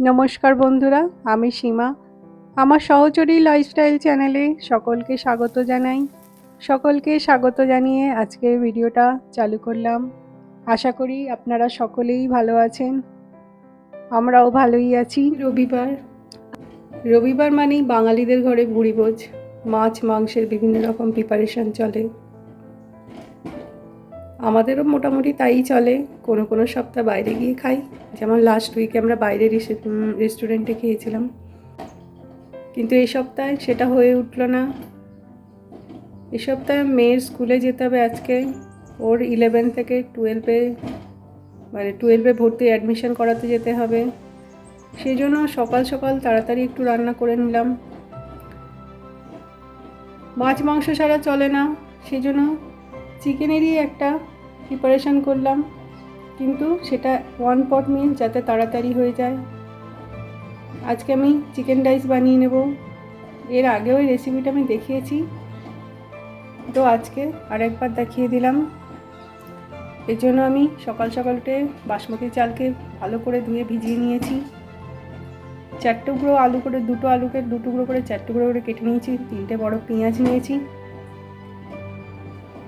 নমস্কার বন্ধুরা, আমি সীমা। আমার সহচরী লাইফস্টাইল চ্যানেলে সকলকে স্বাগত জানাই। সকলকে স্বাগত জানিয়ে আজকের ভিডিওটা চালু করলাম। আশা করি আপনারা সকলেই ভালো আছেন। আমরাও ভালোই আছি। রবিবার মানেই বাঙালিদের ঘরে ভুরিভোজ, মাছ মাংসের বিভিন্ন রকম প্রিপারেশন চলে। আমাদেরও মোটামুটি তাই চলে। কোনো সপ্তাহ বাইরে গিয়ে খাই, যেমন লাস্ট উইকে আমরা বাইরে রেস্টুরেন্টে খেয়েছিলাম, কিন্তু এই সপ্তাহে সেটা হয়ে উঠল না। এই সপ্তাহে মেয়ের স্কুলে যেতে হবে আজকে। ওর 11 থেকে 12-এ ভর্তি অ্যাডমিশন করাতে যেতে হবে। সেই জন্য সকাল সকাল তাড়াতাড়ি একটু রান্না করে নিলাম। মাছ মাংস ছাড়া চলে না, সেই জন্য চিকেনেরই একটা প্রিপারেশান করলাম, কিন্তু সেটা ওয়ান পট মিল যাতে তাড়াতাড়ি হয়ে যায়। আজকে আমি চিকেন রাইস বানিয়ে নেব। এর আগেও এই রেসিপিটা আমি দেখিয়েছি, তো আজকে আরেকবার দেখিয়ে দিলাম। এর জন্য আমি সকাল সকাল উঠে বাসমতি চালকে ভালো করে ধুয়ে ভিজিয়ে নিয়েছি। 4 টুকরো আলু করে, দুটো আলুকে 2 টুকরো করে 4 টুকরো করে কেটে নিয়েছি। 3টে বড় পেঁয়াজ নিয়েছি,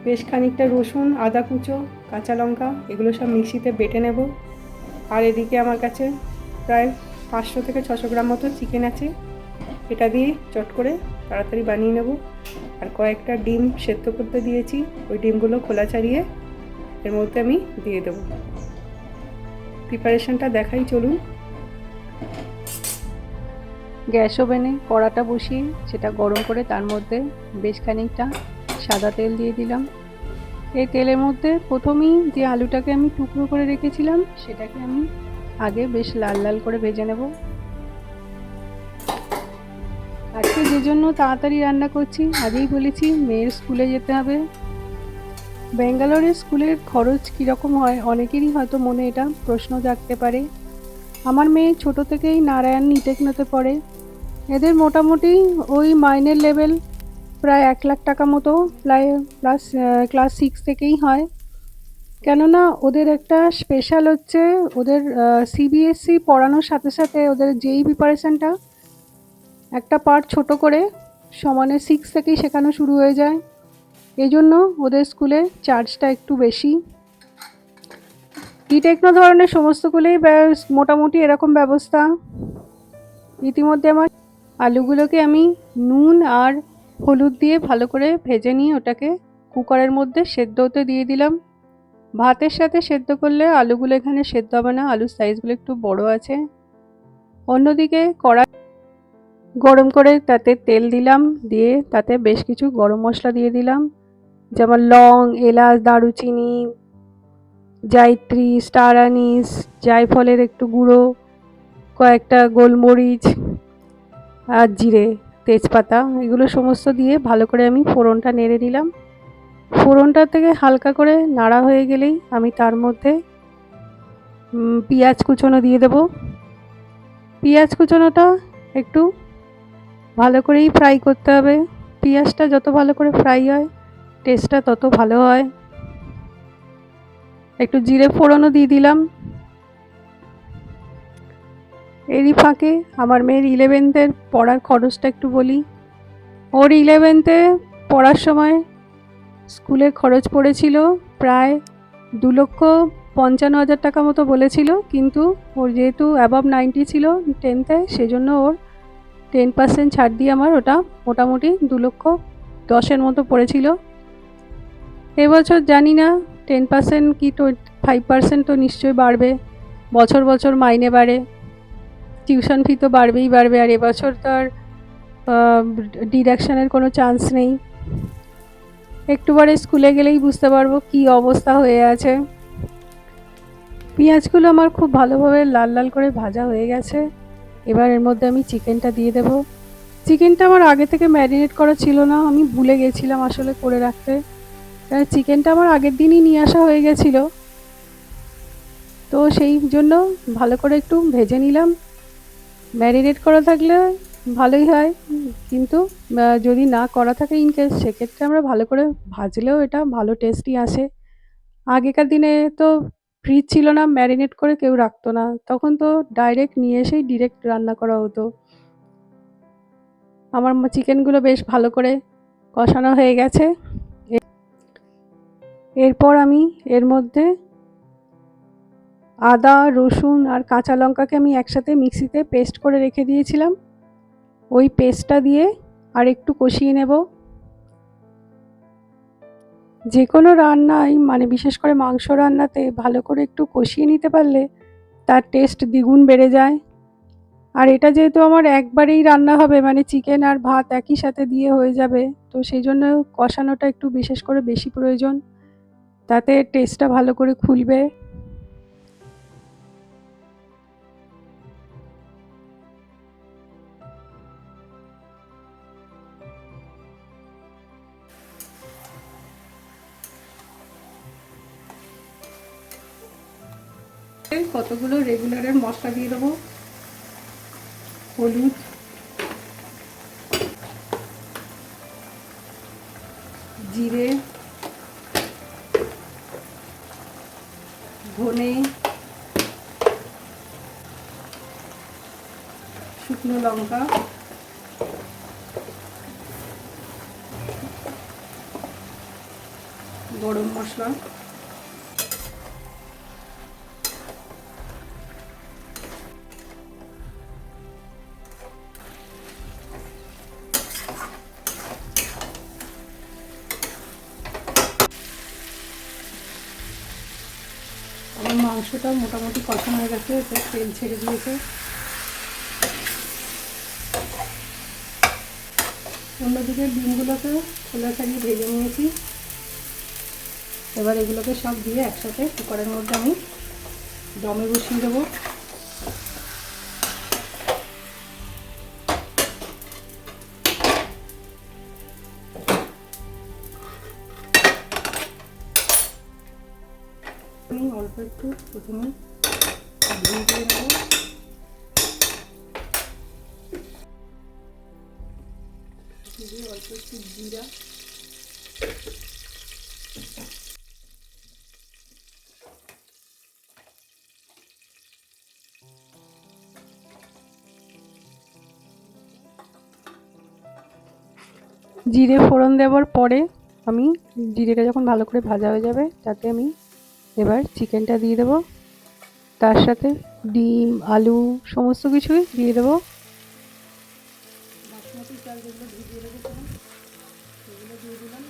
বেশ খানিকটা রসুন, আদা কুচো, কাঁচা লঙ্কা, এগুলো সব মিক্সিতে বেটে নেব। আর এদিকে আমার কাছে প্রায় 500 থেকে 600 গ্রাম মতো চিকেন আছে। এটা দিয়ে চট করে তাড়াতাড়ি বানিয়ে নেব। আর কয়েকটা ডিম সেদ্ধ করতে দিয়েছি, ওই ডিমগুলো খোলা ছাড়িয়ে এর মধ্যে আমি দিয়ে দেব। প্রিপারেশনটা দেখাই, চলুন। গ্যাস ওভেনে কড়াটা বসিয়ে সেটা গরম করে তার মধ্যে বেশ খানিকটা সাদা তেল দিয়ে দিলাম। এই তেলের মধ্যে প্রথমেই যে আলুটাকে আমি টুকরো করে রেখেছিলাম সেটাকে আমি আগে বেশ লাল লাল করে ভেজে নেব। আজকে যে জন্য তাড়াতাড়ি রান্না করছি, আগেই বলেছি মেয়ের স্কুলে যেতে হবে। ব্যাঙ্গালোরের স্কুলের খরচ কীরকম হয় অনেকেরই হয়তো মনে এটা প্রশ্ন জাগতে পারে। আমার মেয়ে ছোট থেকেই নারায়ণ নিটেকনোতে পড়ে। এদের মোটামুটি ওই মাইনের লেভেল প্রায় 1 লাখ টাকা মতো প্লাস ক্লাস 6 থেকেই হয়। কেননা ওদের একটা স্পেশাল হচ্ছে, ওদের সিবিএসসি পড়ানোর সাথে সাথে ওদের যেই প্রিপারেশানটা একটা পার্ট ছোট করে সমানে 6 থেকেই শেখানো শুরু হয়ে যায়। এই জন্য ওদের স্কুলে চার্জটা একটু বেশি। নিটেকনো ধরনের সমস্ত স্কুলেই মোটামুটি এরকম ব্যবস্থা। ইতিমধ্যে আমার আলুগুলোকে আমি নুন আর হলুদ দিয়ে ভালো করে ভেজে নিয়ে ওটাকে কুকারের মধ্যে সেদ্ধ হতে দিয়ে দিলাম। ভাতের সাথে সেদ্ধ করলে আলুগুলো এখানে সেদ্ধ হবে না, আলুর সাইজগুলো একটু বড় আছে। অন্যদিকে কড়াই গরম করে তাতে তেল দিলাম, দিয়ে তাতে বেশ কিছু গরম মশলা দিয়ে দিলাম, যেমন লং, এলাচ, দারুচিনি, জায়িত্রী, স্টার আনিস, জায়ফলের একটু গুঁড়ো, কয়েকটা গোলমরিচ আর জিরে, তেজপাতা, এগুলো সমস্ত দিয়ে ভালো করে আমি ফোড়নটা নেড়ে দিলাম। ফোড়নটা থেকে হালকা করে নাড়া হয়ে গেলেই আমি তার মধ্যে পেঁয়াজ কুচনো দিয়ে দেব। পেঁয়াজ কুচনোটা একটু ভালো করেই ফ্রাই করতে হবে। পেঁয়াজটা যত ভালো করে ফ্রাই হয় টেস্টটা তত ভালো হয়। একটু জিরে ফোড়নও দিয়ে দিলাম। এরই ফাঁকে আমার মেয়ের 11th পড়ার খরচটা একটু বলি। ওর 11th পড়ার সময় স্কুলের খরচ পড়েছিল প্রায় 2,55,000 টাকা মতো বলেছিল, কিন্তু ওর যেহেতু অ্যাবভ 90 ছিল 10th-এ, সেজন্য ওর 10% ছাড় দিয়ে আমার ওটা মোটামুটি 2,10,000 মতো পড়েছিল। এবছর জানি না 10% কি 5% তো নিশ্চয়ই বাড়বে। বছর বছর মাইনে বাড়ে, টিউশন ফি তো বাড়বেই বাড়বে। আর এবছর তো আর ডিডাকশানের কোনো চান্স নেই। একটুবারে স্কুলে গেলেই বুঝতে পারবো কি অবস্থা হয়ে আছে। পেঁয়াজগুলো আমার খুব ভালোভাবে লাল লাল করে ভাজা হয়ে গেছে। এবার এর মধ্যে আমি চিকেনটা দিয়ে দেব। চিকেনটা আমার আগে থেকে ম্যারিনেট করা ছিল না, আমি ভুলে গেছিলাম আসলে করে রাখতে। চিকেনটা আমার আগের দিনই নিয়ে আসা হয়ে গেছিলো, তো সেই জন্য ভালো করে একটু ভেজে নিলাম। ম্যারিনেট করা থাকলে ভালোই হয়, কিন্তু যদি না করা থাকে ইনকেস, সেক্ষেত্রে আমরা ভালো করে ভাজলেও এটা ভালো টেস্টই আসে। আগেকার দিনে তো ফ্রিজ ছিল না, ম্যারিনেট করে কেউ রাখতো না, তখন তো ডাইরেক্ট নিয়ে এসেই ডিরেক্ট রান্না করা হতো। আমার চিকেনগুলো বেশ ভালো করে কষানো হয়ে গেছে। এরপর আমি এর মধ্যে আদা, রসুন আর কাঁচা লঙ্কাকে আমি একসাথে মিক্সিতে পেস্ট করে রেখে দিয়েছিলাম, ওই পেস্টটা দিয়ে আর একটু কষিয়ে নেব। যে কোনো রান্নায় মানে বিশেষ করে মাংস রান্নাতে ভালো করে একটু কষিয়ে নিতে পারলে তার টেস্ট দ্বিগুণ বেড়ে যায়। আর এটা যেহেতু আমার একবারেই রান্না হবে, মানে চিকেন আর ভাত একই সাথে দিয়ে হয়ে যাবে, তো সেই জন্য কষানোটা একটু বিশেষ করে বেশি প্রয়োজন, তাতে টেস্টটা ভালো করে খুলবে। কতগুলো রেগুলারের মশলা দিয়ে দেবো। হলুদ, জিরে, ধনে, শুকনো লঙ্কা, গরম মশলা, আমার মাংসটা মোটামুটি কষানো হয়ে গেছে, তেল ছেড়ে দিয়েছে। অন্যদিকে ডিমগুলোকেও খোলা ছাড়িয়ে ভেজে নিয়েছি। এবার এগুলোকে সব দিয়ে একসাথে কুকারের মধ্যে আমি দমে বসিয়ে দেবো। আমি অল্প একটু প্রথমে ঘি দিয়ে নেব। অল্প একটু জিরা, জিরে ফোড়ন দেওয়ার পরে আমি জিরেটা যখন ভালো করে ভাজা হয়ে যাবে তাতে আমি এবার চিকেনটা দিয়ে দেবো, তার সাথে ডিম, আলু সমস্ত কিছুই দিয়ে দেবো। বাসমতি চাল যেগুলো ভিজিয়ে রেখেছিলাম সেগুলো দিয়ে দিলাম।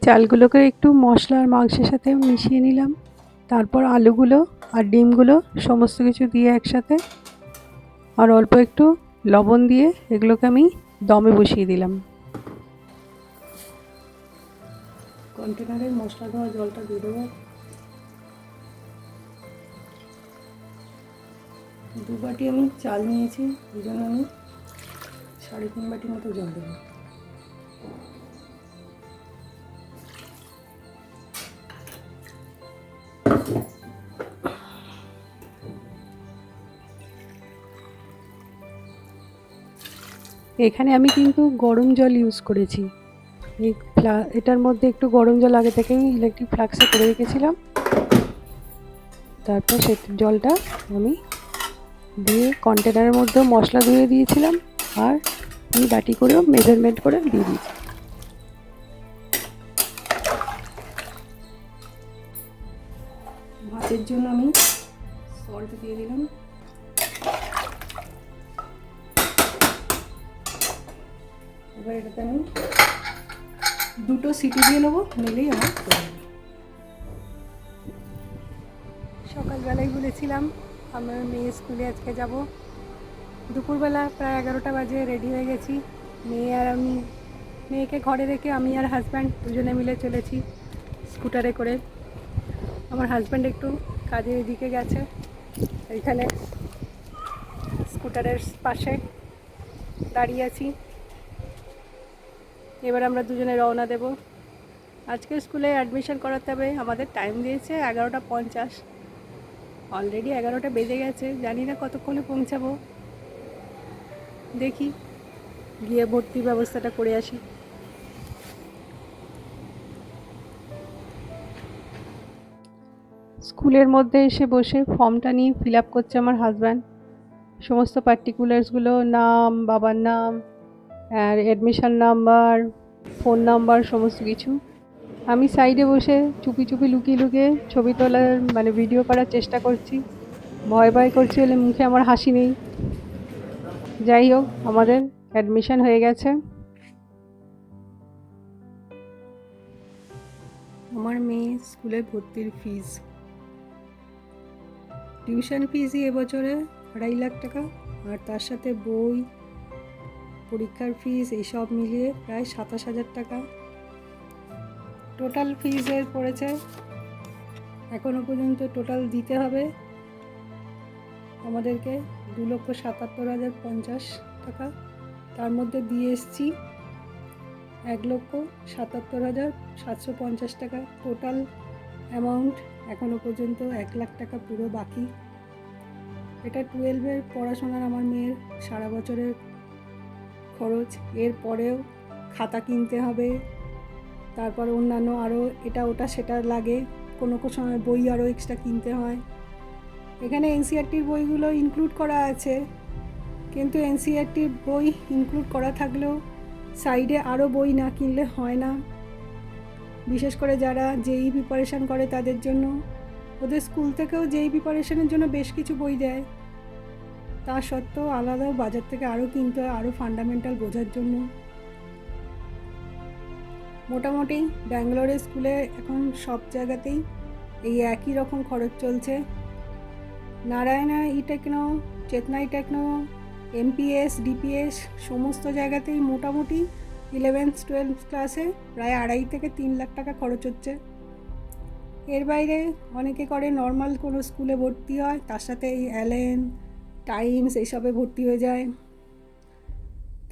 চালগুলোকে একটু মশলা আর মাংসের সাথে মিশিয়ে নিলাম, তারপর আলুগুলো আর ডিমগুলো সমস্ত কিছু দিয়ে একসাথে আর অল্প একটু লবণ দিয়ে এগুলোকে আমি দমে বসিয়ে দিলাম। কন্টেনারের মশলা দেওয়া জলটা দিয়ে দেবো। 2 বাটি আমি চাল নিয়েছি, এই জন্য আমি 3.5 বাটি মতো জল দেবো। এখানে আমি কিন্তু গরম জল ইউজ করেছি, এটার মধ্যে একটু গরম জল আগে থেকেই ইলেকট্রিক ফ্লাক্সে করে রেখেছিলাম। তারপর সেই জলটা আমি দিয়ে কন্টেনারের মধ্যে মশলা ধুয়ে দিয়েছিলাম আর আমি বাটি করেও মেজারমেন্ট করে দিয়ে দিয়েছি। ভাতের জন্য আমি সল্ট দিয়ে দিলাম। এবার এটাতে আমি 2টো সিটি দিয়ে নেবো, নিলেই আমার সকালবেলায় বলেছিলাম আমার মেয়ে স্কুলে আজকে যাব। দুপুরবেলা প্রায় 11টা বাজে রেডি হয়ে গেছি। মেয়ে আর আমি, মেয়েকে ঘরে রেখে আমি আর হাজব্যান্ড দুজনে মিলে চলেছি স্কুটারে করে। আমার হাজব্যান্ড একটু কাজে এদিকে গেছে, এইখানে স্কুটারের পাশে দাঁড়িয়ে আছি। এবার আমরা দুজনে রওনা দেব। আজকে স্কুলে অ্যাডমিশন করাতে হবে, আমাদের টাইম দিয়েছে 11:50। অলরেডি 11টা বেজে গেছে, জানি না কতক্ষণে পৌঁছাবো। দেখি গিয়ে ভর্তির ব্যবস্থাটা করে আসি। স্কুলের মধ্যে এসে বসে ফর্মটা নিয়ে ফিল আপ করছে আমার হাজব্যান্ড। সমস্ত পার্টিকুলার্সগুলো, নাম, বাবার নাম, আর অ্যাডমিশন নাম্বার, ফোন নাম্বার, সমস্ত কিছু। আমি সাইডে বসে চুপি চুপি লুকিয়ে লুকিয়ে ছবি তোলার মানে ভিডিও করার চেষ্টা করছি। ভয় ভয় করছি বলে মুখে আমার হাসি নেই। যাই হোক, আমাদের অ্যাডমিশন হয়ে গেছে। আমার মেয়ে স্কুলে ভর্তির ফিস, টিউশন ফিসই এবছরে 2.5 লাখ টাকা, আর তার সাথে বই, পরীক্ষার ফিস এইসব মিলিয়ে প্রায় 27,000 টাকা টোটাল ফিজের পড়েছে। এখনো পর্যন্ত টোটাল দিতে হবে আমাদেরকে 2,77,050 টাকা। তার মধ্যে দিয়ে এসছি 1,77,750 টাকা। টোটাল অ্যামাউন্ট এখনো পর্যন্ত 1 লাখ টাকা পুরো বাকি। এটা 12-এর পড়াশোনার আমার মেয়ের সারা বছরের খরচ। এর পরেও খাতা কিনতে হবে, তারপর অন্যান্য আরও এটা ওটা সেটা লাগে, কোনো কোনো সময় বই আরও এক্সট্রা কিনতে হয়। এখানে এনসিইআরটির বইগুলো ইনক্লুড করা আছে, কিন্তু এনসিইআরটির বই ইনক্লুড করা থাকলেও সাইডে আরও বই না কিনলে হয় না। বিশেষ করে যারা জেই প্রিপারেশান করে তাদের জন্য ওদের স্কুল থেকেও জেই প্রিপারেশানের জন্য বেশ কিছু বই দেয়। তা সত্ত্বেও আলাদাও বাজার থেকে আরও কিনতে হয়, আরও ফান্ডামেন্টাল বোঝার জন্য। মোটামুটি ব্যাঙ্গালোরের স্কুলে এখন সব জায়গাতেই এই একই রকম খরচ চলছে। নারায়ণা ই টেকনো, চেতনাই টেকনো, এমপিএস, ডিপিএস সমস্ত জায়গাতেই মোটামুটি 11-12 ক্লাসে প্রায় 2.5 থেকে 3 লাখ টাকা খরচ হচ্ছে। এর বাইরে অনেকে করে নর্মাল কোনো স্কুলে ভর্তি হয়, তার সাথে এই অ্যালেন, টাইমস এইসবে ভর্তি হয়ে যায়,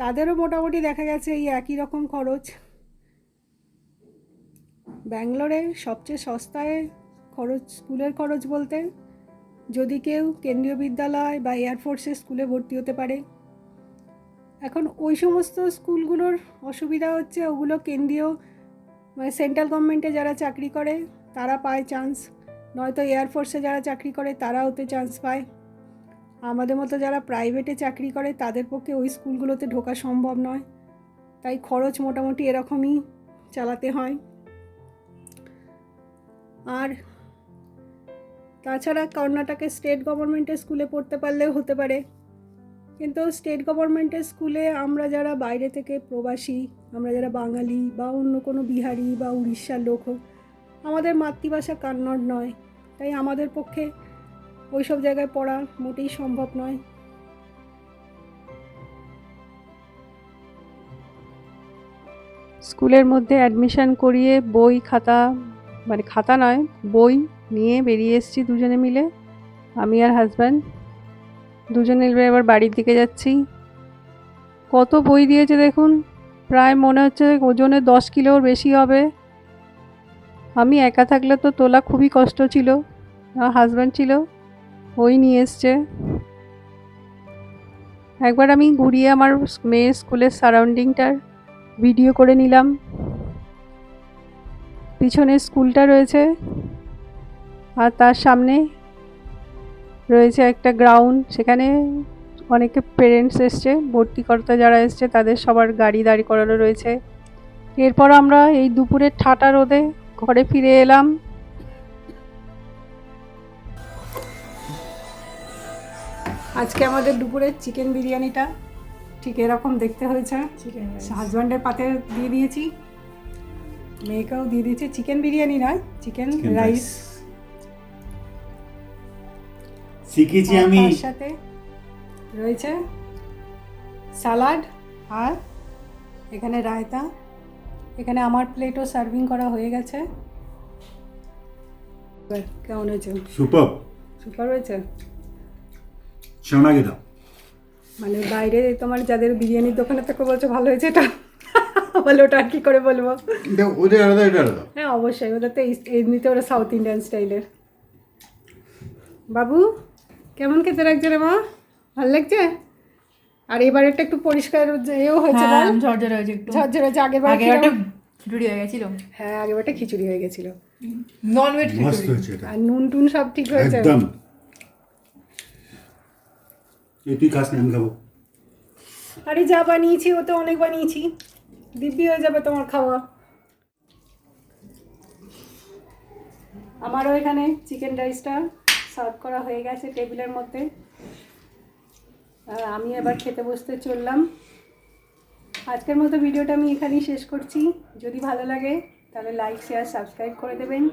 তাদেরও মোটামুটি দেখা গেছে এই একই রকম খরচ। ব্যাঙ্গালোরে সবচেয়ে সস্তায় খরচ, স্কুলের খরচ বলতে যদি কেউ কেন্দ্রীয় বিদ্যালয় বা এয়ারফোর্সের স্কুলে ভর্তি হতে পারে। এখন ওই সমস্ত স্কুলগুলোর অসুবিধা হচ্ছে, ওগুলো কেন্দ্রীয় মানে সেন্ট্রাল গভর্নমেন্টে যারা চাকরি করে তারা পায় চান্স, নয়তো এয়ারফোর্সে যারা চাকরি করে তারা ওতে চান্স পায়। আমাদের মতো যারা প্রাইভেটে চাকরি করে তাদের পক্ষে ওই স্কুলগুলোতে ঢোকা সম্ভব নয়, তাই খরচ মোটামুটি এরকমই চালাতে হয়। আর তাছাড়া কর্ণাটকের স্টেট গভর্নমেন্টের স্কুলে পড়তে পারলেও হতে পারে, কিন্তু স্টেট গভর্নমেন্টের স্কুলে আমরা যারা বাইরে থেকে প্রবাসী, আমরা যারা বাঙালি বা অন্য কোনো বিহারি বা উড়িষ্যার লোক হোক, আমাদের মাতৃভাষা কান্নড় নয়, তাই আমাদের পক্ষে ওই সব জায়গায় পড়া মোটেই সম্ভব নয়। স্কুলের মধ্যে অ্যাডমিশন করিয়ে বই খাতা, মানে খাতা নয় বই নিয়ে বেরিয়ে এসেছি দুজনে মিলে, আমি আর হাজব্যান্ড দুজনে মিলে এবার বাড়ির দিকে যাচ্ছি। কত বই দিয়েছে দেখুন, প্রায় মনে হচ্ছে ওজনে 10 কিলোর বেশি হবে। আমি একা থাকলে তো তোলা খুবই কষ্ট ছিল, হাজব্যান্ড ছিল, ওই নিয়ে এসছে। একবার আমি ঘুরিয়ে আমার মেয়ের স্কুলের সারাউন্ডিংটার ভিডিও করে নিলাম। পিছনে স্কুলটা রয়েছে আর তার সামনে রয়েছে একটা গ্রাউন্ড, সেখানে অনেকে পেরেন্টস এসছে, ভর্তি করতে যারা এসছে তাদের সবার গাড়ি দাঁড়ি করানো রয়েছে। এরপর আমরা এই দুপুরের ঠাটা রোদে ঘরে ফিরে এলাম। আজকে আমাদের দুপুরের চিকেন বিরিয়ানিটা ঠিক এরকম দেখতে হয়েছে। হাজব্যান্ডের পাতে দিয়ে দিয়েছি, মেয়েকেও দিয়ে দিয়েছি। চিকেন বিরিয়ানি নয়, চিকেন রাইস শিখেছি আমি। তার সাথে রয়েছে সালাড আর এখানে রায়তা। এখানে আমার প্লেটও সার্ভিং করা হয়ে গেছে। কেমন হয়েছে? সুপার সুপার হয়েছে। ಚೆನ್ನಾಗಿದೆ। মানে বাইরে তোমার যাদের বিরিয়ানির দোকানে থেকে বলছো ভালো হয়েছে এটা। বলে ওটা আর কি করে বলবো। ওদের আলাদা এটা আলাদা। হ্যাঁ অবশ্যই, ওদের তো এমনিতে ওরা সাউথ ইন্ডিয়ান স্টাইলের। বাবু কেমন খেতে লাগছে রে মা? ভালো লাগছে? আর এবারেরটা একটু পরিষ্কার এও হয়েছে বল? ঝরঝরে হয়েছে একটু। ঝরঝরে হয়েছে। আগেরবার আগেরবারটা খিচুড়ি হয়ে গেছিল। হ্যাঁ আগেরবারটা খিচুড়ি হয়ে গেছিল। নন ভেজ মস্ত খিচুড়ি। হয়েছে এটা আর নুন টুন সব ঠিক হয়েছে? একদম। এই তুই খাস না, আমি খাবো। আরে যা বানিয়েছি ও তো অনেক বানিয়েছি, দিব্যি হয়ে যাবে তোমার খাওয়া। আমারও এখানে চিকেন রাইসটা সার্ভ করা হয়ে গেছে টেবিলের মধ্যে। আর আমি এবার খেতে বসতে চললাম। আজকের মতো ভিডিওটা আমি এখানেই শেষ করছি। যদি ভালো লাগে তাহলে লাইক শেয়ার সাবস্ক্রাইব করে দেবেন।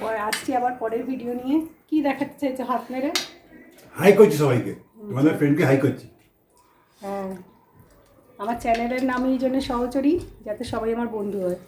আর আসছি আবার পরের ভিডিও নিয়ে। কি দেখাতে চাইছো হাত মেরে? হাই করছি সবাইকে, তোমাদের ফ্রেন্ডকে হাই করছি। হ্যাঁ, আমার চ্যানেলের নাম এই জন্য সহচরী, যাতে সবাই আমার বন্ধু হয়।